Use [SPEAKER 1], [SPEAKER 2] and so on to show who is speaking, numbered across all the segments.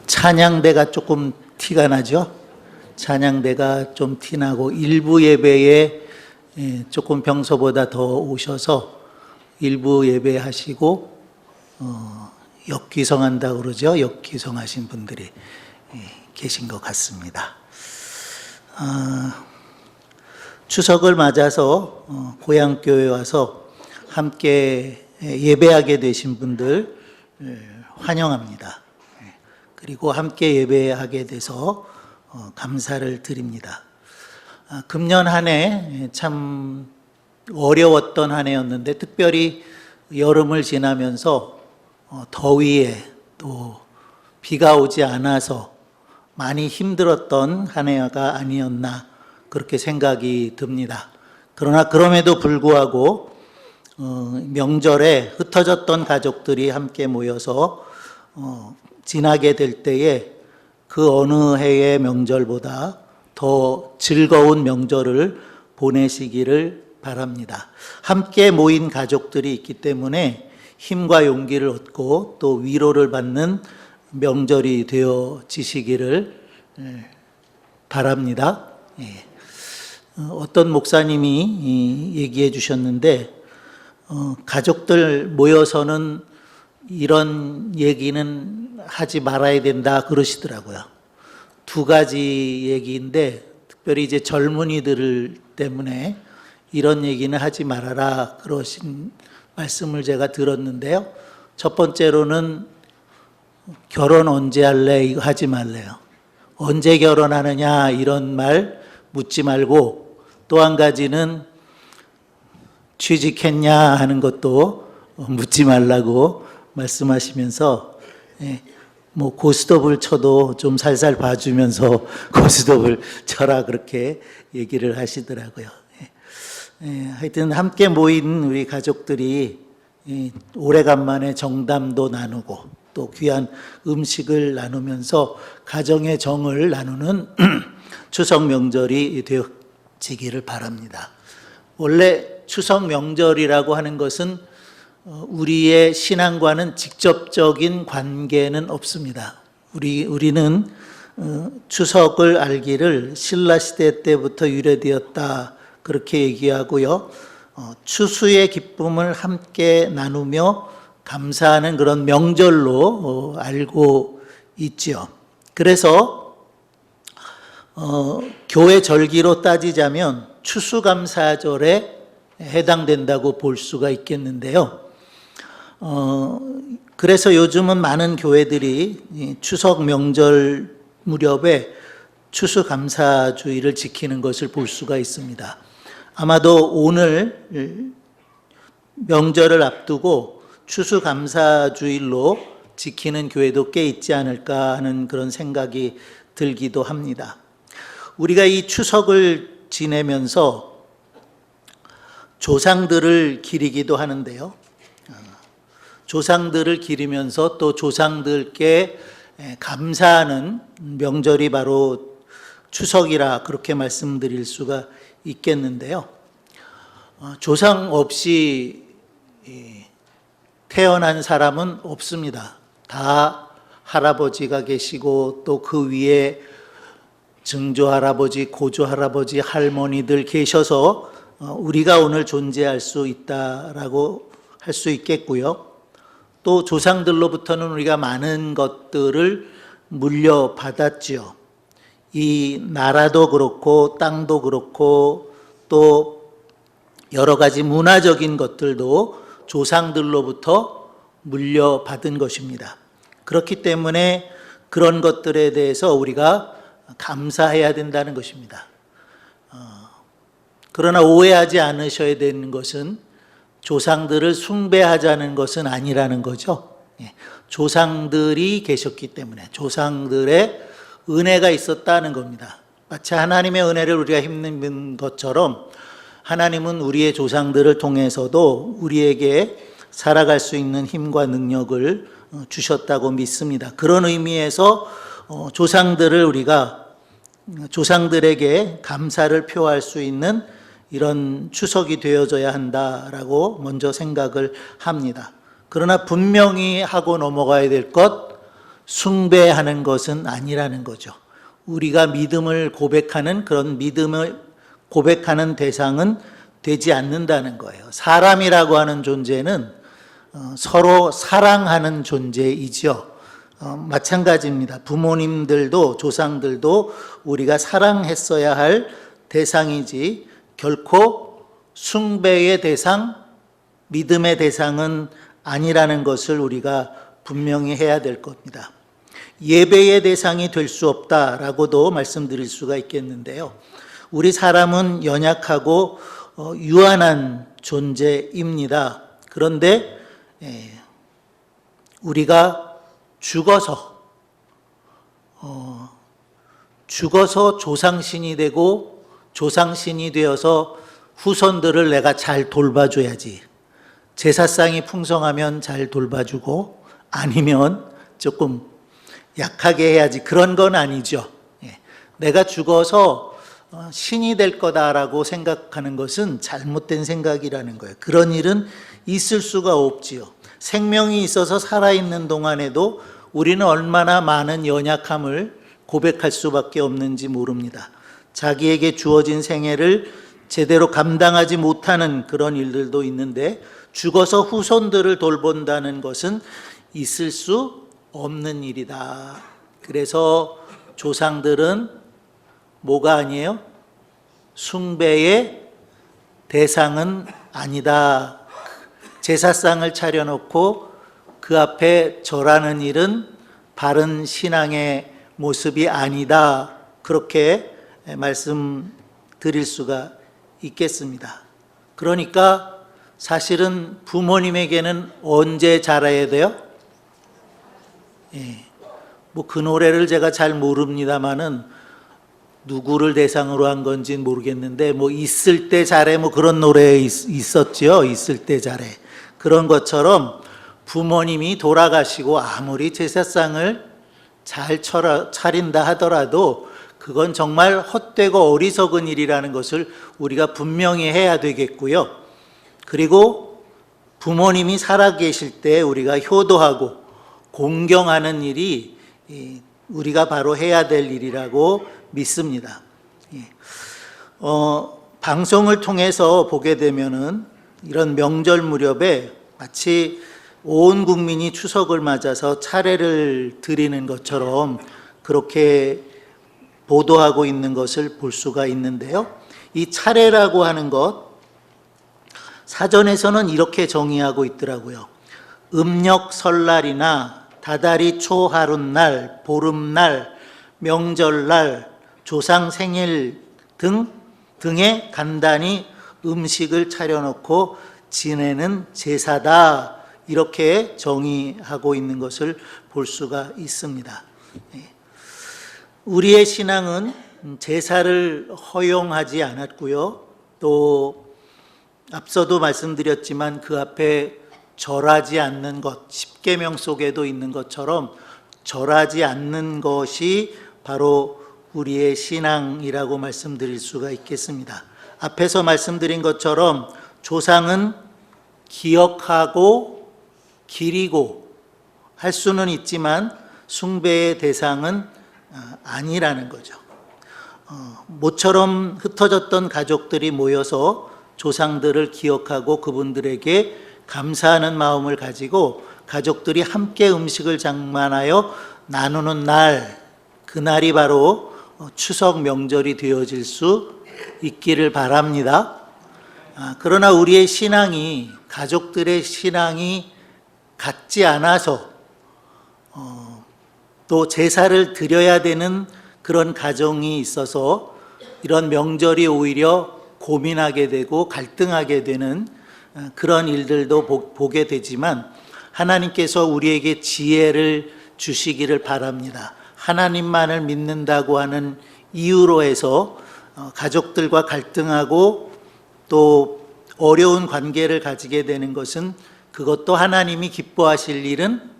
[SPEAKER 1] 찬양대가 조금 티가 나죠? 찬양대가 좀 티나고 일부 예배에 조금 평소보다 더 오셔서 일부 예배하시고 역귀성한다고 그러죠. 역귀성하신 분들이 계신 것 같습니다. 추석을 맞아서 고향교회 와서 함께 예배하게 되신 분들 환영합니다. 그리고 함께 예배하게 돼서 감사를 드립니다. 금년 한 해 참 어려웠던 한 해였는데 특별히 여름을 지나면서 더위에 또 비가 오지 않아서 많이 힘들었던 한 해가 아니었나 그렇게 생각이 듭니다. 그러나 그럼에도 불구하고 명절에 흩어졌던 가족들이 함께 모여서 지나게 될 때에 그 어느 해의 명절보다 더 즐거운 명절을 보내시기를 바랍니다. 함께 모인 가족들이 있기 때문에 힘과 용기를 얻고 또 위로를 받는 명절이 되어지시기를 바랍니다. 어떤 목사님이 얘기해 주셨는데 가족들 모여서는 이런 얘기는 하지 말아야 된다 그러시더라고요. 두 가지 얘기인데 특별히 이제 젊은이들 때문에 이런 얘기는 하지 말아라 그러신 말씀을 제가 들었는데요. 첫 번째로는 결혼 언제 할래 이거 하지 말래요. 언제 결혼하느냐 이런 말 묻지 말고 또 한 가지는 취직했냐 하는 것도 묻지 말라고 말씀하시면서 뭐 고스톱을 쳐도 좀 살살 봐주면서 고스톱을 쳐라 그렇게 얘기를 하시더라고요. 하여튼 함께 모인 우리 가족들이 오래간만에 정담도 나누고 또 귀한 음식을 나누면서 가정의 정을 나누는 추석 명절이 되어지기를 바랍니다. 원래 추석 명절이라고 하는 것은 우리의 신앙과는 직접적인 관계는 없습니다. 우리는 추석을 알기를 신라시대 때부터 유래되었다 그렇게 얘기하고요. 추수의 기쁨을 함께 나누며 감사하는 그런 명절로 알고 있지요. 그래서 교회 절기로 따지자면 추수감사절에 해당된다고 볼 수가 있겠는데요. 그래서 요즘은 많은 교회들이 추석 명절 무렵에 추수감사주의를 지키는 것을 볼 수가 있습니다. 아마도 오늘 명절을 앞두고 추수감사주일로 지키는 교회도 꽤 있지 않을까 하는 그런 생각이 들기도 합니다. 우리가 이 추석을 지내면서 조상들을 기리기도 하는데요. 조상들을 기리면서 또 조상들께 감사하는 명절이 바로 추석이라 그렇게 말씀드릴 수가 있겠는데요. 조상 없이 태어난 사람은 없습니다. 다 할아버지가 계시고 또 그 위에 증조할아버지, 고조할아버지, 할머니들 계셔서 우리가 오늘 존재할 수 있다라고 할 수 있겠고요. 또 조상들로부터는 우리가 많은 것들을 물려받았지요. 이 나라도 그렇고 땅도 그렇고 또 여러 가지 문화적인 것들도 조상들로부터 물려받은 것입니다. 그렇기 때문에 그런 것들에 대해서 우리가 감사해야 된다는 것입니다. 그러나 오해하지 않으셔야 되는 것은 조상들을 숭배하자는 것은 아니라는 거죠. 조상들이 계셨기 때문에 조상들의 은혜가 있었다는 겁니다. 마치 하나님의 은혜를 우리가 힘입는 것처럼 하나님은 우리의 조상들을 통해서도 우리에게 살아갈 수 있는 힘과 능력을 주셨다고 믿습니다. 그런 의미에서 조상들을 우리가 조상들에게 감사를 표할 수 있는 이런 추석이 되어져야 한다라고 먼저 생각을 합니다. 그러나 분명히 하고 넘어가야 될 것, 숭배하는 것은 아니라는 거죠. 우리가 믿음을 고백하는 그런 믿음을 고백하는 대상은 되지 않는다는 거예요. 사람이라고 하는 존재는 서로 사랑하는 존재이죠. 마찬가지입니다. 부모님들도 조상들도 우리가 사랑했어야 할 대상이지 결코 숭배의 대상, 믿음의 대상은 아니라는 것을 우리가 분명히 해야 될 겁니다. 예배의 대상이 될 수 없다라고도 말씀드릴 수가 있겠는데요. 우리 사람은 연약하고 유한한 존재입니다. 그런데 우리가 죽어서 조상신이 되고 조상신이 되어서 후손들을 내가 잘 돌봐줘야지. 제사상이 풍성하면 잘 돌봐주고 아니면 조금 약하게 해야지. 그런 건 아니죠. 내가 죽어서 신이 될 거다라고 생각하는 것은 잘못된 생각이라는 거예요. 그런 일은 있을 수가 없지요. 생명이 있어서 살아있는 동안에도 우리는 얼마나 많은 연약함을 고백할 수밖에 없는지 모릅니다. 자기에게 주어진 생애를 제대로 감당하지 못하는 그런 일들도 있는데 죽어서 후손들을 돌본다는 것은 있을 수 없는 일이다. 그래서 조상들은 뭐가 아니에요? 숭배의 대상은 아니다. 제사상을 차려놓고 그 앞에 절하는 일은 바른 신앙의 모습이 아니다. 그렇게 말씀드릴 수가 있겠습니다. 그러니까 사실은 부모님에게는 언제 잘해야 돼요? 뭐 그 노래를 제가 잘 모릅니다만은 누구를 대상으로 한 건지는 모르겠는데 뭐 있을 때 잘해 뭐 그런 노래 있었죠. 있을 때 잘해. 그런 것처럼 부모님이 돌아가시고 아무리 제사상을 잘 차린다 하더라도 그건 정말 헛되고 어리석은 일이라는 것을 우리가 분명히 해야 되겠고요. 그리고 부모님이 살아계실 때 우리가 효도하고 공경하는 일이 우리가 바로 해야 될 일이라고 믿습니다. 방송을 통해서 보게 되면은 이런 명절 무렵에 마치 온 국민이 추석을 맞아서 차례를 드리는 것처럼 그렇게 보도하고 있는 것을 볼 수가 있는데요. 이 차례라고 하는 것 사전에서는 이렇게 정의하고 있더라고요. 음력 설날이나 다다리 초하룻날, 보름날, 명절날, 조상 생일 등에 간단히 음식을 차려놓고 지내는 제사다. 이렇게 정의하고 있는 것을 볼 수가 있습니다. 우리의 신앙은 제사를 허용하지 않았고요. 또 앞서도 말씀드렸지만 그 앞에 절하지 않는 것, 십계명 속에도 있는 것처럼 절하지 않는 것이 바로 우리의 신앙이라고 말씀드릴 수가 있겠습니다. 앞에서 말씀드린 것처럼 조상은 기억하고 기리고 할 수는 있지만 숭배의 대상은 아니라는 거죠. 모처럼 흩어졌던 가족들이 모여서 조상들을 기억하고 그분들에게 감사하는 마음을 가지고 가족들이 함께 음식을 장만하여 나누는 날, 그날이 바로 추석 명절이 되어질 수 있기를 바랍니다. 그러나 우리의 신앙이 가족들의 신앙이 같지 않아서 또 제사를 드려야 되는 그런 가정이 있어서 이런 명절이 오히려 고민하게 되고 갈등하게 되는 그런 일들도 보게 되지만 하나님께서 우리에게 지혜를 주시기를 바랍니다. 하나님만을 믿는다고 하는 이유로 해서 가족들과 갈등하고 또 어려운 관계를 가지게 되는 것은 그것도 하나님이 기뻐하실 일은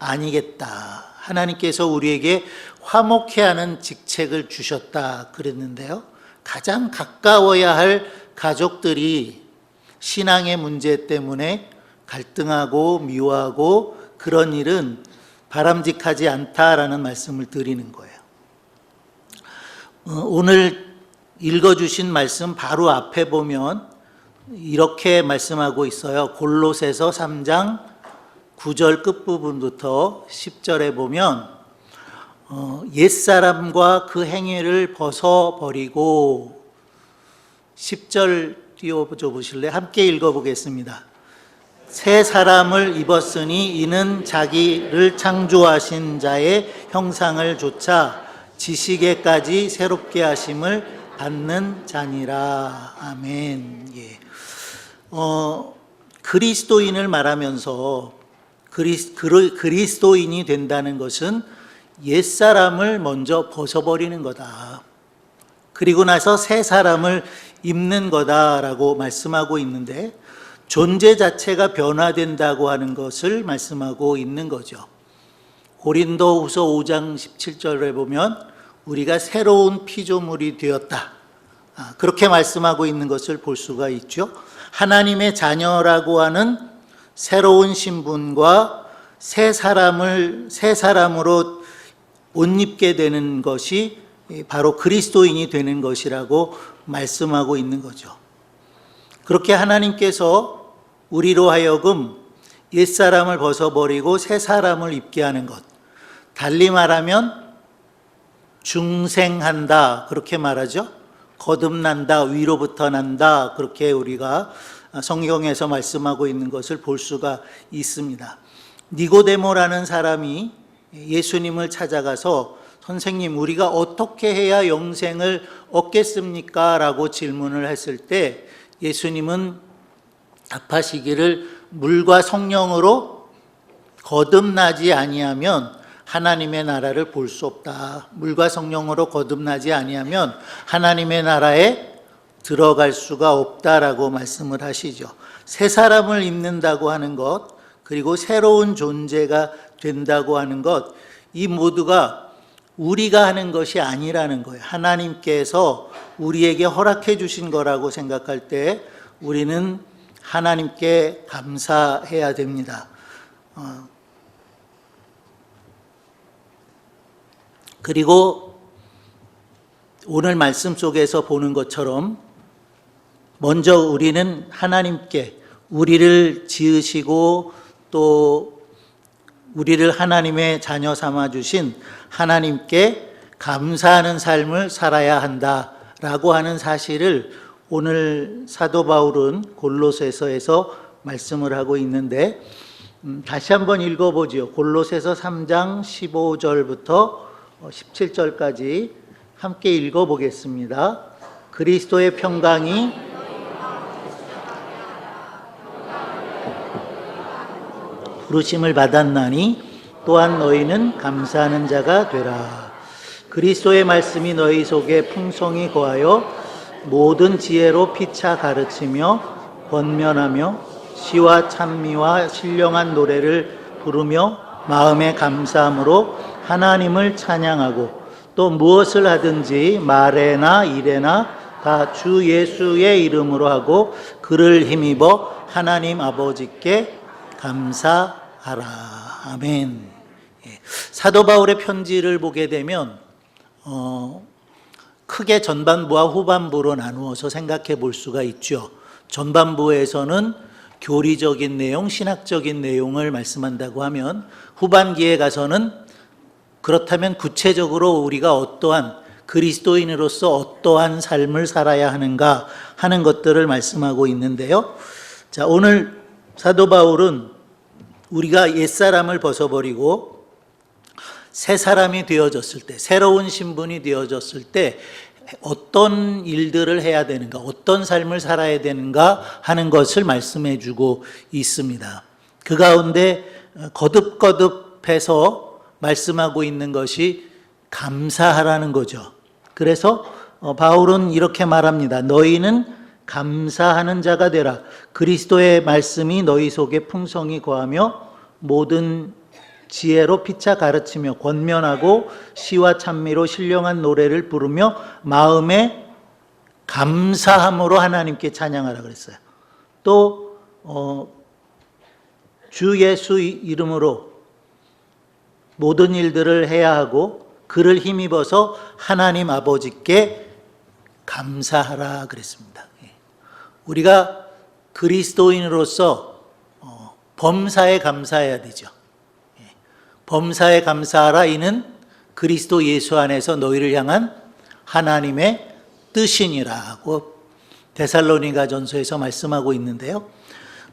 [SPEAKER 1] 아니겠다. 하나님께서 우리에게 화목해 하는 직책을 주셨다 그랬는데요. 가장 가까워야 할 가족들이 신앙의 문제 때문에 갈등하고 미워하고 그런 일은 바람직하지 않다라는 말씀을 드리는 거예요. 오늘 읽어주신 말씀 바로 앞에 보면 이렇게 말씀하고 있어요. 골로새서 3장 9절 끝부분부터 10절에 보면 옛사람과 그 행위를 벗어버리고 10절 띄워줘 보실래요? 함께 읽어보겠습니다. 새 사람을 입었으니 이는 자기를 창조하신 자의 형상을 조차 지식에까지 새롭게 하심을 받는 자니라. 아멘. 예. 그리스도인을 말하면서 그리스도인이 된다는 것은 옛사람을 먼저 벗어버리는 거다. 그리고 나서 새 사람을 입는 거다라고 말씀하고 있는데 존재 자체가 변화된다고 하는 것을 말씀하고 있는 거죠. 고린도후서 5장 17절에 보면 우리가 새로운 피조물이 되었다. 그렇게 말씀하고 있는 것을 볼 수가 있죠. 하나님의 자녀라고 하는 새로운 신분과 새 사람으로 옷 입게 되는 것이 바로 그리스도인이 되는 것이라고 말씀하고 있는 거죠. 그렇게 하나님께서 우리로 하여금 옛사람을 벗어버리고 새 사람을 입게 하는 것, 달리 말하면 중생한다 그렇게 말하죠. 거듭난다, 위로부터 난다 그렇게 우리가 성경에서 말씀하고 있는 것을 볼 수가 있습니다. 니고데모라는 사람이 예수님을 찾아가서 선생님, 우리가 어떻게 해야 영생을 얻겠습니까? 라고 질문을 했을 때 예수님은 답하시기를 물과 성령으로 거듭나지 아니하면 하나님의 나라를 볼 수 없다. 물과 성령으로 거듭나지 아니하면 하나님의 나라에 들어갈 수가 없다라고 말씀을 하시죠. 새 사람을 입는다고 하는 것, 그리고 새로운 존재가 된다고 하는 것, 이 모두가 우리가 하는 것이 아니라는 거예요. 하나님께서 우리에게 허락해 주신 거라고 생각할 때 우리는 하나님께 감사해야 됩니다. 그리고 오늘 말씀 속에서 보는 것처럼 먼저 우리는 하나님께 우리를 지으시고 또 우리를 하나님의 자녀 삼아 주신 하나님께 감사하는 삶을 살아야 한다라고 하는 사실을 오늘 사도 바울은 골로새서에서 말씀을 하고 있는데 다시 한번 읽어보지요. 골로새서 3장 15절부터 17절까지 함께 읽어보겠습니다. 그리스도의 평강이 부르심을 받았나니 또한 너희는 감사하는 자가 되라. 그리스도의 말씀이 너희 속에 풍성히 거하여 모든 지혜로 피차 가르치며 권면하며 시와 찬미와 신령한 노래를 부르며 마음의 감사함으로 하나님을 찬양하고 또 무엇을 하든지 말에나 일에나 다 주 예수의 이름으로 하고 그를 힘입어 하나님 아버지께 감사하라. 아멘. 사도 바울의 편지를 보게 되면 크게 전반부와 후반부로 나누어서 생각해 볼 수가 있죠. 전반부에서는 교리적인 내용, 신학적인 내용을 말씀한다고 하면 후반기에 가서는 그렇다면 구체적으로 우리가 어떠한 그리스도인으로서 어떠한 삶을 살아야 하는가 하는 것들을 말씀하고 있는데요. 자, 오늘 사도 바울은 우리가 옛사람을 벗어버리고 새 사람이 되어졌을 때, 새로운 신분이 되어졌을 때 어떤 일들을 해야 되는가, 어떤 삶을 살아야 되는가 하는 것을 말씀해 주고 있습니다. 그 가운데 거듭거듭해서 말씀하고 있는 것이 감사하라는 거죠. 그래서 바울은 이렇게 말합니다. 너희는 감사하는 자가 되라. 그리스도의 말씀이 너희 속에 풍성히 거하며 모든 지혜로 피차 가르치며 권면하고 시와 찬미로 신령한 노래를 부르며 마음에 감사함으로 하나님께 찬양하라 그랬어요. 또 주 예수 이름으로 모든 일들을 해야 하고 그를 힘입어서 하나님 아버지께 감사하라 그랬습니다. 우리가 그리스도인으로서 범사에 감사해야 되죠. 범사에 감사하라. 이는 그리스도 예수 안에서 너희를 향한 하나님의 뜻이니라고 데살로니가 전서에서 말씀하고 있는데요.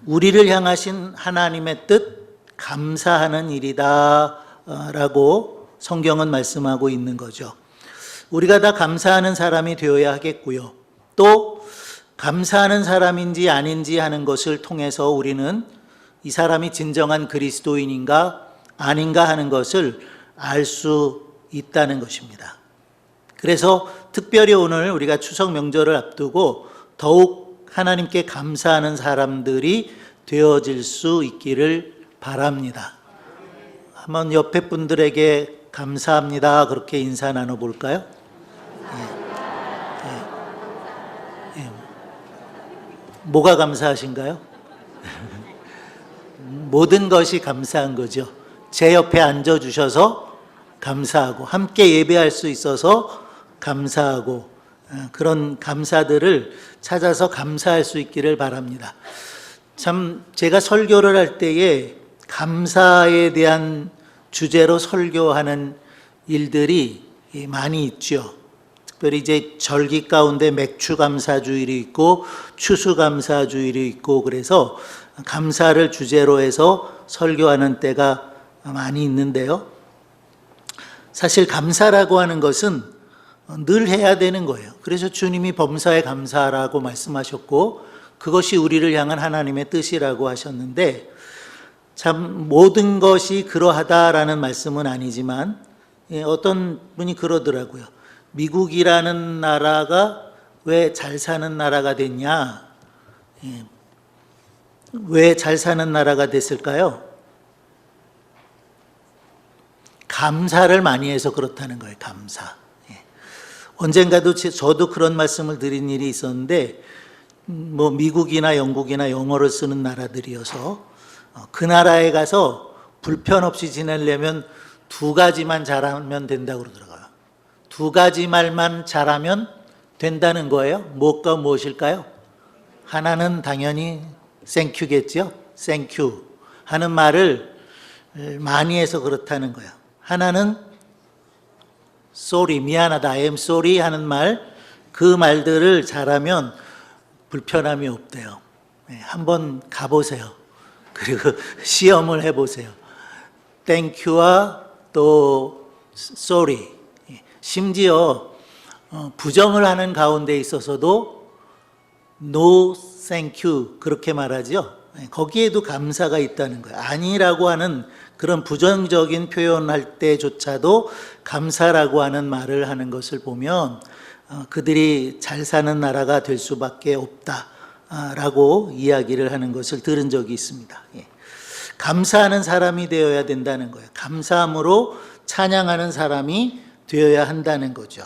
[SPEAKER 1] 우리를 향하신 하나님의 뜻, 감사하는 일이다 라고 성경은 말씀하고 있는 거죠. 우리가 다 감사하는 사람이 되어야 하겠고요. 또 감사하는 사람인지 아닌지 하는 것을 통해서 우리는 이 사람이 진정한 그리스도인인가 아닌가 하는 것을 알 수 있다는 것입니다. 그래서 특별히 오늘 우리가 추석 명절을 앞두고 더욱 하나님께 감사하는 사람들이 되어질 수 있기를 바랍니다. 한번 옆에 분들에게 감사합니다. 그렇게 인사 나눠볼까요? 뭐가 감사하신가요? 모든 것이 감사한 거죠. 제 옆에 앉아주셔서 감사하고 함께 예배할 수 있어서 감사하고 그런 감사들을 찾아서 감사할 수 있기를 바랍니다. 참 제가 설교를 할 때에 감사에 대한 주제로 설교하는 일들이 많이 있죠. 특별히 이제 절기 가운데 맥주 감사주일이 있고 추수 감사주일이 있고 그래서 감사를 주제로 해서 설교하는 때가 많이 있는데요. 사실 감사라고 하는 것은 늘 해야 되는 거예요. 그래서 주님이 범사에 감사하라고 말씀하셨고 그것이 우리를 향한 하나님의 뜻이라고 하셨는데 참 모든 것이 그러하다라는 말씀은 아니지만 어떤 분이 그러더라고요. 미국이라는 나라가 왜 잘 사는 나라가 됐냐? 왜 잘 사는 나라가 됐을까요? 감사를 많이 해서 그렇다는 거예요. 감사. 언젠가도 저도 그런 말씀을 드린 일이 있었는데 뭐 미국이나 영국이나 영어를 쓰는 나라들이어서 그 나라에 가서 불편 없이 지내려면 두 가지만 잘하면 된다고 그러더라고요. 두 가지 말만 잘하면 된다는 거예요. 무엇과 무엇일까요? 하나는 당연히 땡큐겠죠. 땡큐 하는 말을 많이 해서 그렇다는 거예요. 하나는 sorry, 미안하다, I am sorry 하는 말, 그 말들을 잘하면 불편함이 없대요. 한번 가보세요. 그리고 시험을 해보세요. 땡큐와 또 sorry, 심지어 부정을 하는 가운데 있어서도 no thank you 그렇게 말하죠. 거기에도 감사가 있다는 거예요. 아니라고 하는 그런 부정적인 표현할 때조차도 감사라고 하는 말을 하는 것을 보면 그들이 잘 사는 나라가 될 수밖에 없다라고 이야기를 하는 것을 들은 적이 있습니다. 감사하는 사람이 되어야 된다는 거예요. 감사함으로 찬양하는 사람이 되어야 한다는 거죠.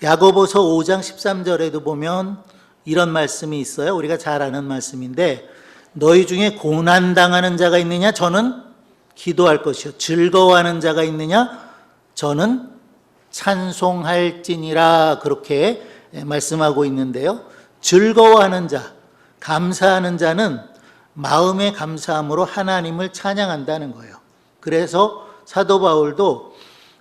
[SPEAKER 1] 야고보서 5장 13절에도 보면 이런 말씀이 있어요. 우리가 잘 아는 말씀인데 너희 중에 고난당하는 자가 있느냐? 저는 기도할 것이요. 즐거워하는 자가 있느냐? 저는 찬송할지니라 그렇게 말씀하고 있는데요. 즐거워하는 자, 감사하는 자는 마음의 감사함으로 하나님을 찬양한다는 거예요. 그래서 사도 바울도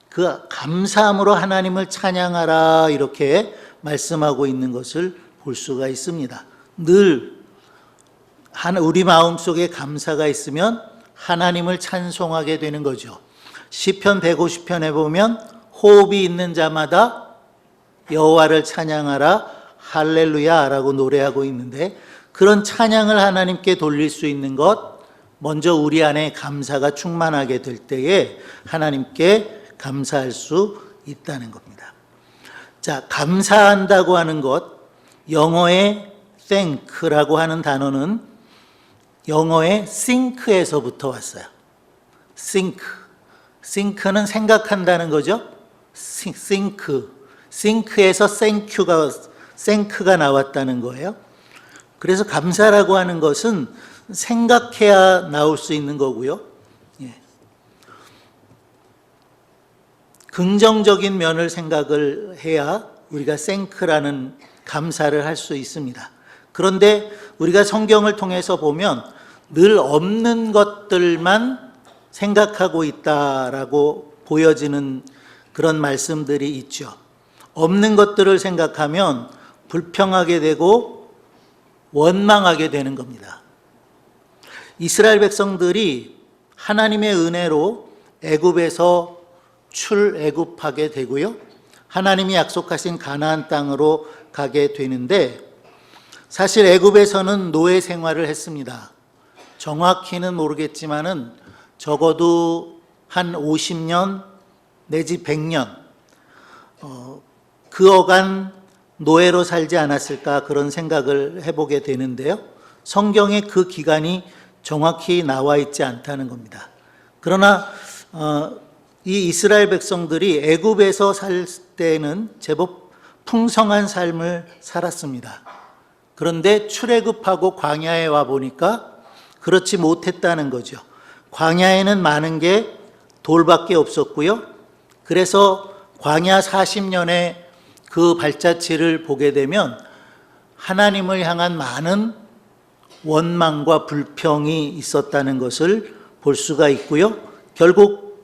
[SPEAKER 1] 그 감사함으로 하나님을 찬양하라 이렇게 말씀하고 있는 것을 볼 수가 있습니다. 늘 우리 마음속에 감사가 있으면 하나님을 찬송하게 되는 거죠. 시편 150편에 보면 호흡이 있는 자마다 여호와를 찬양하라 할렐루야라고 노래하고 있는데 그런 찬양을 하나님께 돌릴 수 있는 것 먼저 우리 안에 감사가 충만하게 될 때에 하나님께 감사할 수 있다는 겁니다. 자, 감사한다고 하는 것 영어의 thank라고 하는 단어는 영어의 think에서부터 왔어요. think는 생각한다는 거죠. think에서 thank가 나왔다는 거예요. 그래서 감사라고 하는 것은 생각해야 나올 수 있는 거고요. 긍정적인 면을 생각을 해야 우리가 생크라는 감사를 할 수 있습니다. 그런데 우리가 성경을 통해서 보면 늘 없는 것들만 생각하고 있다라고 보여지는 그런 말씀들이 있죠. 없는 것들을 생각하면 불평하게 되고 원망하게 되는 겁니다. 이스라엘 백성들이 하나님의 은혜로 애굽에서 출애굽하게 되고요. 하나님이 약속하신 가나안 땅으로 가게 되는데 사실 애굽에서는 노예 생활을 했습니다. 정확히는 모르겠지만은 적어도 한 50년 내지 100년 그 어간 노예로 살지 않았을까 그런 생각을 해보게 되는데요. 성경에 그 기간이 정확히 나와 있지 않다는 겁니다. 그러나 이 이스라엘 백성들이 애굽에서 살 때는 제법 풍성한 삶을 살았습니다. 그런데 출애굽하고 광야에 와 보니까 그렇지 못했다는 거죠. 광야에는 많은 게 돌밖에 없었고요. 그래서 광야 40년의 그 발자취를 보게 되면 하나님을 향한 많은 원망과 불평이 있었다는 것을 볼 수가 있고요. 결국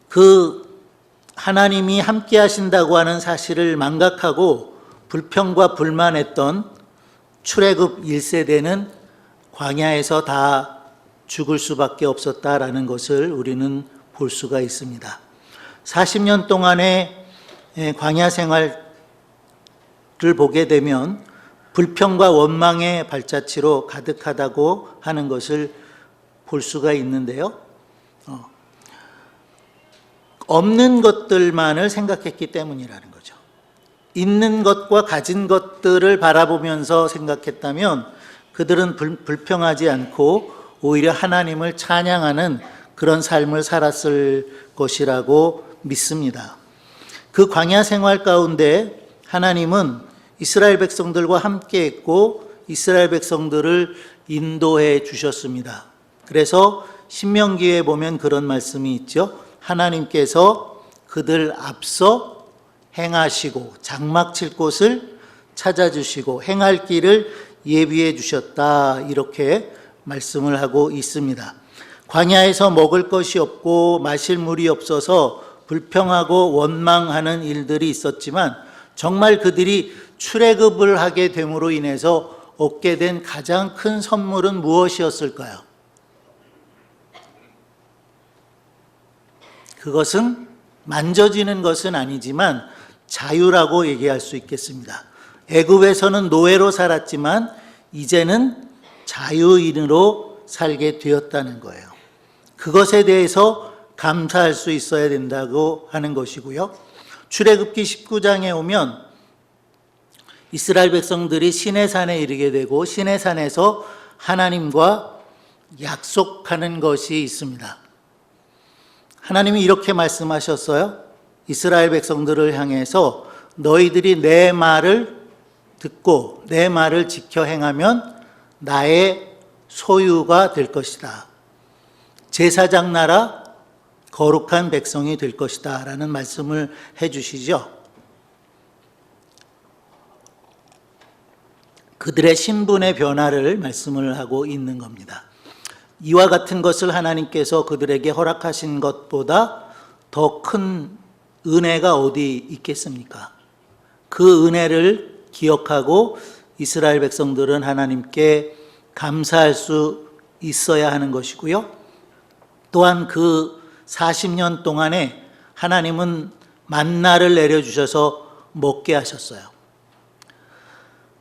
[SPEAKER 1] 그 하나님이 함께 하신다고 하는 사실을 망각하고 불평과 불만했던 출애굽 1세대는 광야에서 다 죽을 수밖에 없었다라는 것을 우리는 볼 수가 있습니다. 40년 동안의 광야 생활을 보게 되면 불평과 원망의 발자취로 가득하다고 하는 것을 볼 수가 있는데요. 없는 것들만을 생각했기 때문이라는 거죠. 있는 것과 가진 것들을 바라보면서 생각했다면 그들은 불평하지 않고 오히려 하나님을 찬양하는 그런 삶을 살았을 것이라고 믿습니다. 그 광야 생활 가운데 하나님은 이스라엘 백성들과 함께 했고 이스라엘 백성들을 인도해 주셨습니다. 그래서 신명기에 보면 그런 말씀이 있죠. 하나님께서 그들 앞서 행하시고 장막 칠 곳을 찾아주시고 행할 길을 예비해 주셨다 이렇게 말씀을 하고 있습니다. 광야에서 먹을 것이 없고 마실 물이 없어서 불평하고 원망하는 일들이 있었지만 정말 그들이 출애굽을 하게 됨으로 인해서 얻게 된 가장 큰 선물은 무엇이었을까요? 그것은 만져지는 것은 아니지만 자유라고 얘기할 수 있겠습니다. 애굽에서는 노예로 살았지만 이제는 자유인으로 살게 되었다는 거예요. 그것에 대해서 감사할 수 있어야 된다고 하는 것이고요. 출애굽기 19장에 오면 이스라엘 백성들이 시내산에 이르게 되고 시내산에서 하나님과 약속하는 것이 있습니다. 하나님이 이렇게 말씀하셨어요. 이스라엘 백성들을 향해서 너희들이 내 말을 듣고 내 말을 지켜 행하면 나의 소유가 될 것이다. 제사장 나라 거룩한 백성이 될 것이다 라는 말씀을 해 주시죠. 그들의 신분의 변화를 말씀을 하고 있는 겁니다. 이와 같은 것을 하나님께서 그들에게 허락하신 것보다 더 큰 은혜가 어디 있겠습니까? 그 은혜를 기억하고 이스라엘 백성들은 하나님께 감사할 수 있어야 하는 것이고요. 또한 그 40년 동안에 하나님은 만나를 내려주셔서 먹게 하셨어요.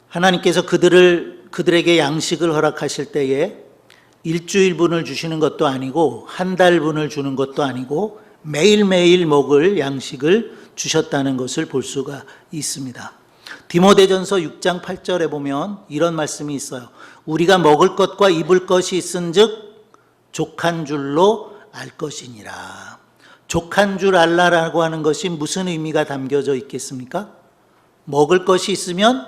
[SPEAKER 1] 하나님께서 그들에게 양식을 허락하실 때에 일주일분을 주시는 것도 아니고 한 달분을 주는 것도 아니고 매일매일 먹을 양식을 주셨다는 것을 볼 수가 있습니다. 디모데전서 6장 8절에 보면 이런 말씀이 있어요. 우리가 먹을 것과 입을 것이 있은즉 족한 줄로 알 것이니라. 족한 줄 알라라고 하는 것이 무슨 의미가 담겨져 있겠습니까? 먹을 것이 있으면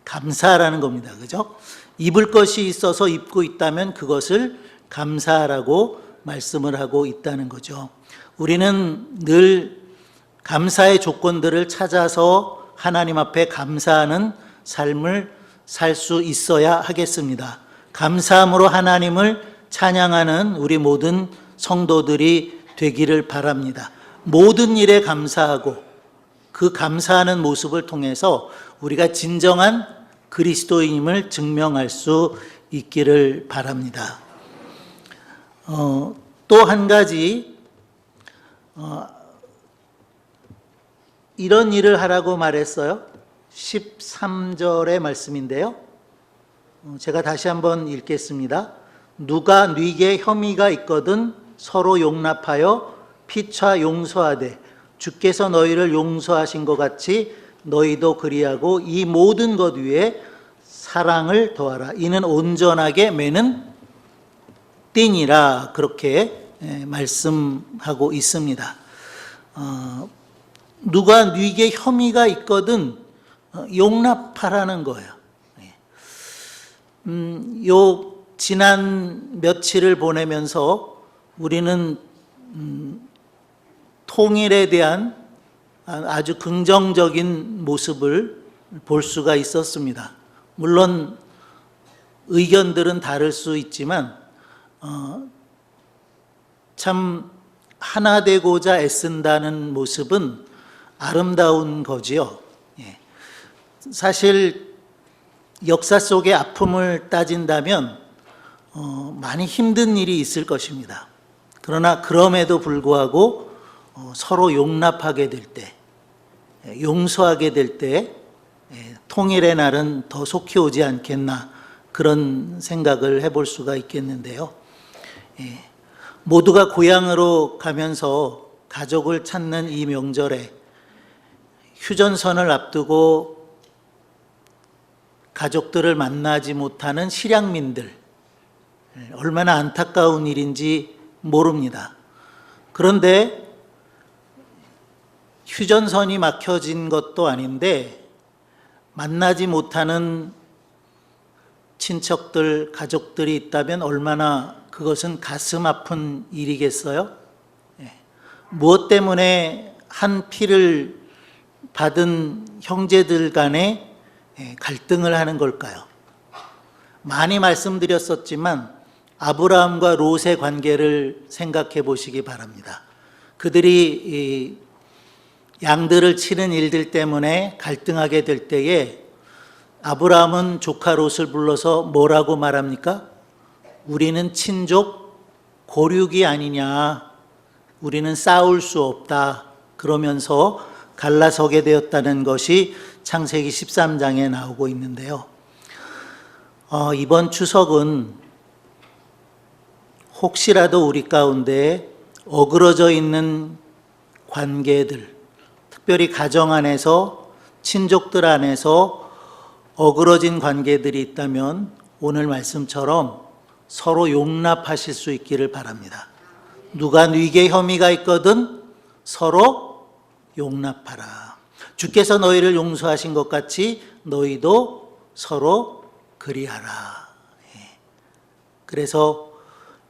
[SPEAKER 1] 감사하라는 겁니다. 그죠? 입을 것이 있어서 입고 있다면 그것을 감사하라고 말씀을 하고 있다는 거죠. 우리는 늘 감사의 조건들을 찾아서 하나님 앞에 감사하는 삶을 살 수 있어야 하겠습니다. 감사함으로 하나님을 찬양하는 우리 모든 성도들이 되기를 바랍니다. 모든 일에 감사하고 그 감사하는 모습을 통해서 우리가 진정한 그리스도인임을 증명할 수 있기를 바랍니다. 또 한 가지 이런 일을 하라고 말했어요. 13절의 말씀인데요. 제가 다시 한번 읽겠습니다. 누가 네게 혐의가 있거든 서로 용납하여 피차 용서하되 주께서 너희를 용서하신 것 같이 너희도 그리하고 이 모든 것 위에 사랑을 더하라. 이는 온전하게 매는 띠니라. 그렇게 말씀하고 있습니다. 누가 네게 혐의가 있거든 용납하라는 거예요. 요 지난 며칠을 보내면서 우리는 통일에 대한 아주 긍정적인 모습을 볼 수가 있었습니다. 물론 의견들은 다를 수 있지만 참 하나 되고자 애쓴다는 모습은 아름다운 거지요. 사실 역사 속의 아픔을 따진다면 많이 힘든 일이 있을 것입니다. 그러나 그럼에도 불구하고 서로 용납하게 될 때, 용서하게 될 때 통일의 날은 더 속히 오지 않겠나 그런 생각을 해볼 수가 있겠는데요. 모두가 고향으로 가면서 가족을 찾는 이 명절에 휴전선을 앞두고 가족들을 만나지 못하는 실향민들, 얼마나 안타까운 일인지 모릅니다. 그런데 휴전선이 막혀진 것도 아닌데 만나지 못하는 친척들, 가족들이 있다면 얼마나 그것은 가슴 아픈 일이겠어요? 무엇 때문에 한 피를 받은 형제들 간에 갈등을 하는 걸까요? 많이 말씀드렸었지만 아브라함과 롯의 관계를 생각해 보시기 바랍니다. 그들이 양들을 치는 일들 때문에 갈등하게 될 때에 아브라함은 조카 롯을 불러서 뭐라고 말합니까? 우리는 친족 고륙이 아니냐, 우리는 싸울 수 없다 그러면서 갈라서게 되었다는 것이 창세기 13장에 나오고 있는데요. 이번 추석은 혹시라도 우리 가운데 어그러져 있는 관계들, 특별히 가정 안에서 친족들 안에서 어그러진 관계들이 있다면 오늘 말씀처럼 서로 용납하실 수 있기를 바랍니다. 누가 네게 혐의가 있거든 서로 용납하라. 주께서 너희를 용서하신 것 같이 너희도 서로 그리하라. 그래서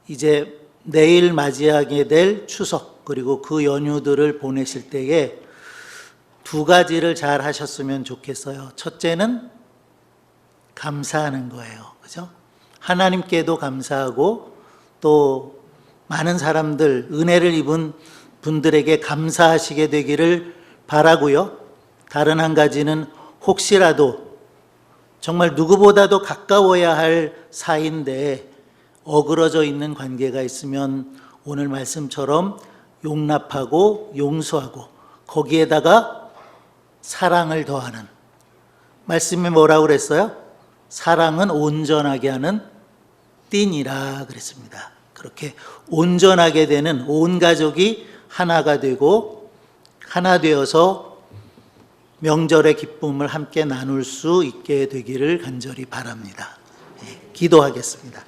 [SPEAKER 1] 이제 내일 맞이하게 될 추석 그리고 그 연휴들을 보내실 때에 두 가지를 잘 하셨으면 좋겠어요. 첫째는 감사하는 거예요. 그죠? 하나님께도 감사하고 또 많은 사람들, 은혜를 입은 분들에게 감사하시게 되기를 바라고요. 다른 한 가지는 혹시라도 정말 누구보다도 가까워야 할 사이인데 어그러져 있는 관계가 있으면 오늘 말씀처럼 용납하고 용서하고 거기에다가 사랑을 더하는, 말씀이 뭐라고 그랬어요? 사랑은 온전하게 하는 띠니라 그랬습니다. 그렇게 온전하게 되는 온 가족이 하나가 되고 하나 되어서 명절의 기쁨을 함께 나눌 수 있게 되기를 간절히 바랍니다. 기도하겠습니다.